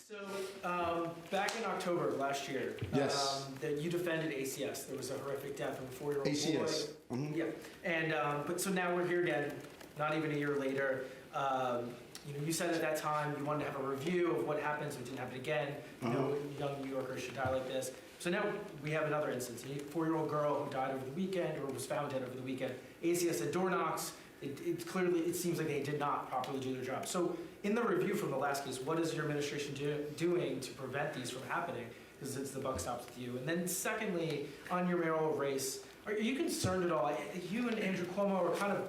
So, back in October of last year, Yes. that you defended ACS. There was a horrific death of a 4-year-old ACS. boy. Mhm. Yeah, and but so now we're here again, not even a year later. You said at that time you wanted to have a review of what happened so it didn't happen again. No young New Yorkers should die like this. So now we have another instance. A 4-year-old girl who died over the weekend, or was found dead over the weekend. ACS at door knocks. It seems like they did not properly do their job. So in the review from the last case, what is your administration doing to prevent these from happening? Because it's the buck stops with you. And then secondly, on your mayoral race, are you concerned at all? You and Andrew Cuomo are kind of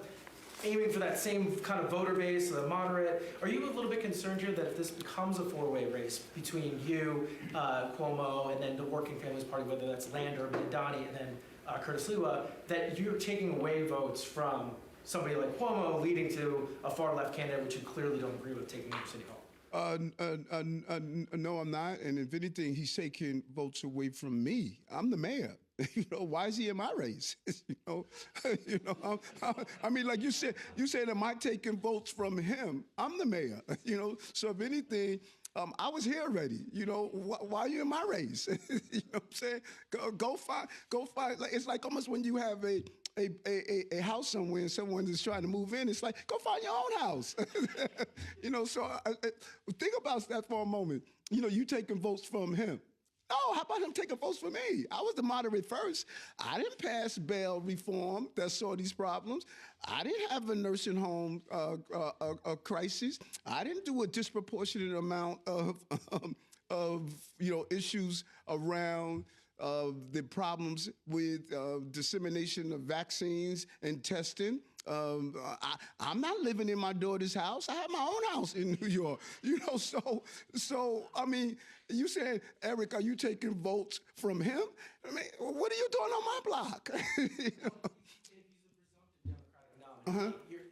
aiming for that same kind of voter base, the moderate. Are you a little bit concerned here that if this becomes a four-way race between you, Cuomo, and then the Working Families Party, whether that's Lander, Mandani, and then Curtis Lewa, that you're taking away votes from somebody like Cuomo, leading to a far-left candidate, which you clearly don't agree with, taking over City Hall? No, I'm not. And if anything, he's taking votes away from me. I'm the mayor. Why is he in my race? I mean, like you said, am I taking votes from him? I'm the mayor. So if anything, I was here already. Why are you in my race? You know what I'm saying? Go fight. Like, it's like almost when you have a house somewhere and someone is trying to move in, it's like, go find your own house. So think about that for a moment. You taking votes from him. Oh, how about him taking votes for me? I was the moderate first. I didn't pass bail reform that saw these problems. I didn't have a nursing home crisis. I didn't do a disproportionate amount of issues around the problems with dissemination of vaccines and testing. I'm not living in my daughter's house. I have my own house in New York. So I mean, you said, Eric, are you taking votes from him? I mean, what are you doing on my block? If he's a presumptive Democratic nominee, you're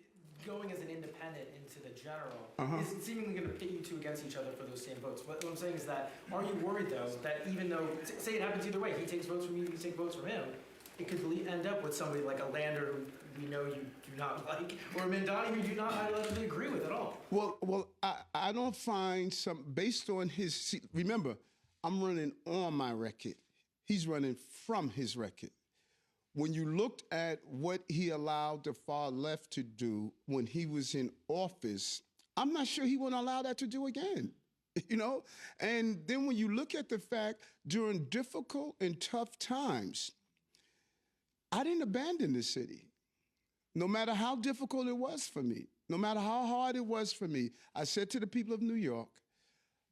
going as an independent into the general, is seemingly going to pit you two against each other for those same votes. What I'm saying is that, are you worried, though, that even though, say it happens either way, he takes votes from you, you take votes from him, it could end up with somebody like a Lander who we know you do not like, or a Mandani who you do not highly agree with at all? Well, I don't find based on his, remember, I'm running on my record. He's running from his record. When you looked at what he allowed the far left to do when he was in office, I'm not sure he would allow that to do again. And then when you look at the fact during difficult and tough times, I didn't abandon the city. No matter how difficult it was for me, no matter how hard it was for me, I said to the people of New York,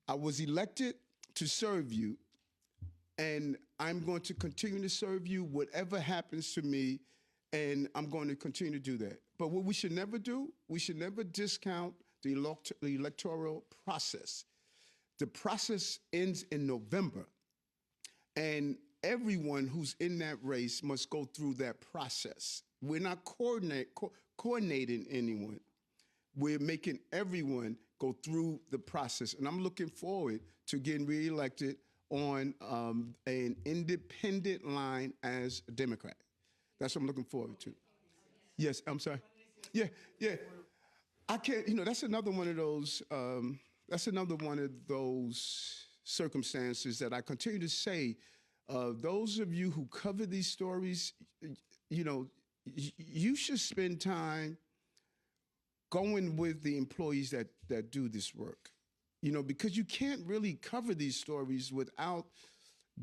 I was elected to serve you, and I'm going to continue to serve you whatever happens to me, and I'm going to continue to do that. But what we should never do, we should never discount the electoral process. The process ends in November, and everyone who's in that race must go through that process. We're not coordinating anyone. We're making everyone go through the process. And I'm looking forward to getting reelected on an independent line as a Democrat. That's what I'm looking forward to. Yes, I'm sorry. Yeah. I can't, that's another one of those, circumstances that I continue to say, those of you who cover these stories, you should spend time going with the employees that do this work, because you can't really cover these stories without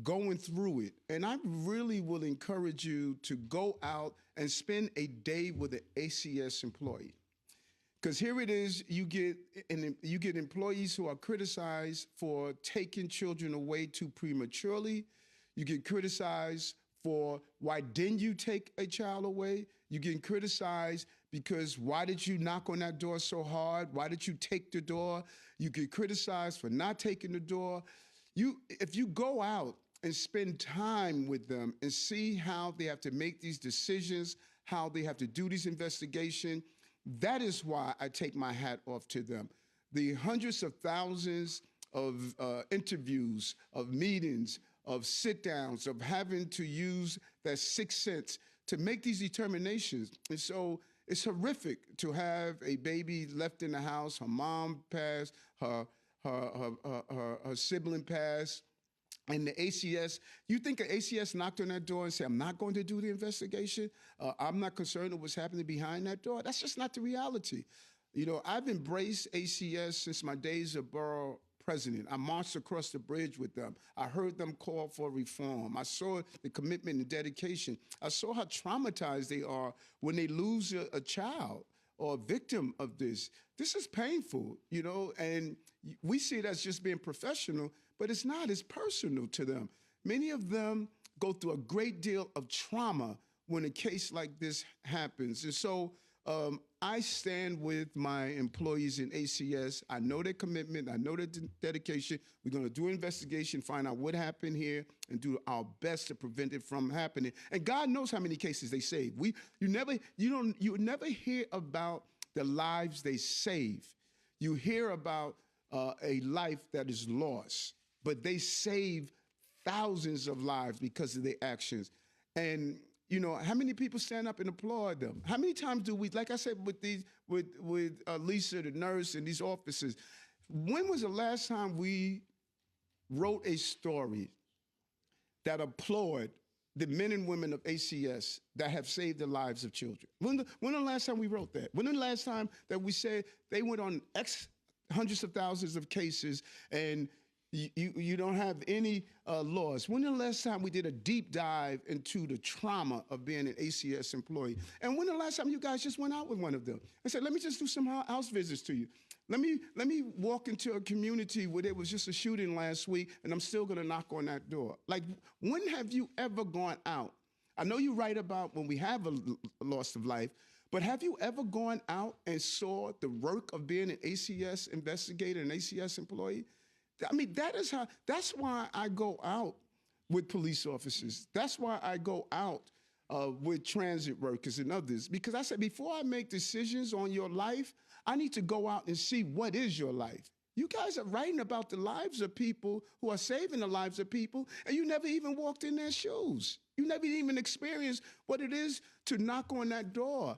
going through it. And I really will encourage you to go out and spend a day with an ACS employee. Because here it is, you get employees who are criticized for taking children away too prematurely. You get criticized for why didn't you take a child away? You get criticized because why did you knock on that door so hard? Why did you take the door? You get criticized for not taking the door. If you go out and spend time with them and see how they have to make these decisions, how they have to do these investigations, that is why I take my hat off to them. The hundreds of thousands of interviews, of meetings, of sit-downs, of having to use that sixth sense to make these determinations. And so it's horrific to have a baby left in the house, her mom passed, her her sibling passed. And the ACS, you think an ACS knocked on that door and said, I'm not going to do the investigation? I'm not concerned with what's happening behind that door? That's just not the reality. You know, I've embraced ACS since my days of borough president. I marched across the bridge with them. I heard them call for reform. I saw the commitment and dedication. I saw how traumatized they are when they lose a child or a victim of this. This is painful, you know, and we see it as just being professional, but it's not. It's personal to them. Many of them go through a great deal of trauma when a case like this happens. And so I stand with my employees in ACS. I know their commitment. I know their dedication. We're going to do an investigation, find out what happened here, and do our best to prevent it from happening. And God knows how many cases they saved. You never hear about the lives they save. You hear about a life that is lost, but they save thousands of lives because of their actions. And you know, how many people stand up and applaud them? How many times do we, like I said, with Lisa, the nurse, and these officers, when was the last time we wrote a story that applauded the men and women of ACS that have saved the lives of children? When the last time we wrote that? When the last time that we said they went on hundreds of thousands of cases and you don't have any loss? When the last time we did a deep dive into the trauma of being an ACS employee? And when the last time you guys just went out with one of them and said, let me just do some house visits to you. Let me walk into a community where there was just a shooting last week and I'm still gonna knock on that door. Like, when have you ever gone out? I know you write about when we have a loss of life, but have you ever gone out and saw the work of being an ACS investigator, an ACS employee? I mean, that's why I go out with police officers. That's why I go out with transit workers and others. Because I said, before I make decisions on your life, I need to go out and see what is your life. You guys are writing about the lives of people who are saving the lives of people, and you never even walked in their shoes. You never even experienced what it is to knock on that door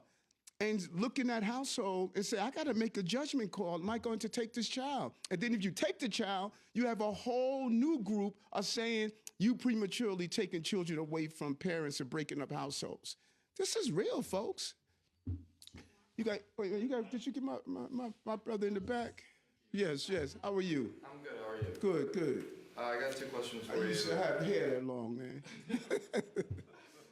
and look in that household and say, I got to make a judgment call. Am I going to take this child? And then if you take the child, you have a whole new group of saying you prematurely taking children away from parents and breaking up households. This is real, folks. Did you get my brother in the back? Yes. How are you? I'm good, how are you? Good. I got two questions for you. I used to have hair that long, man.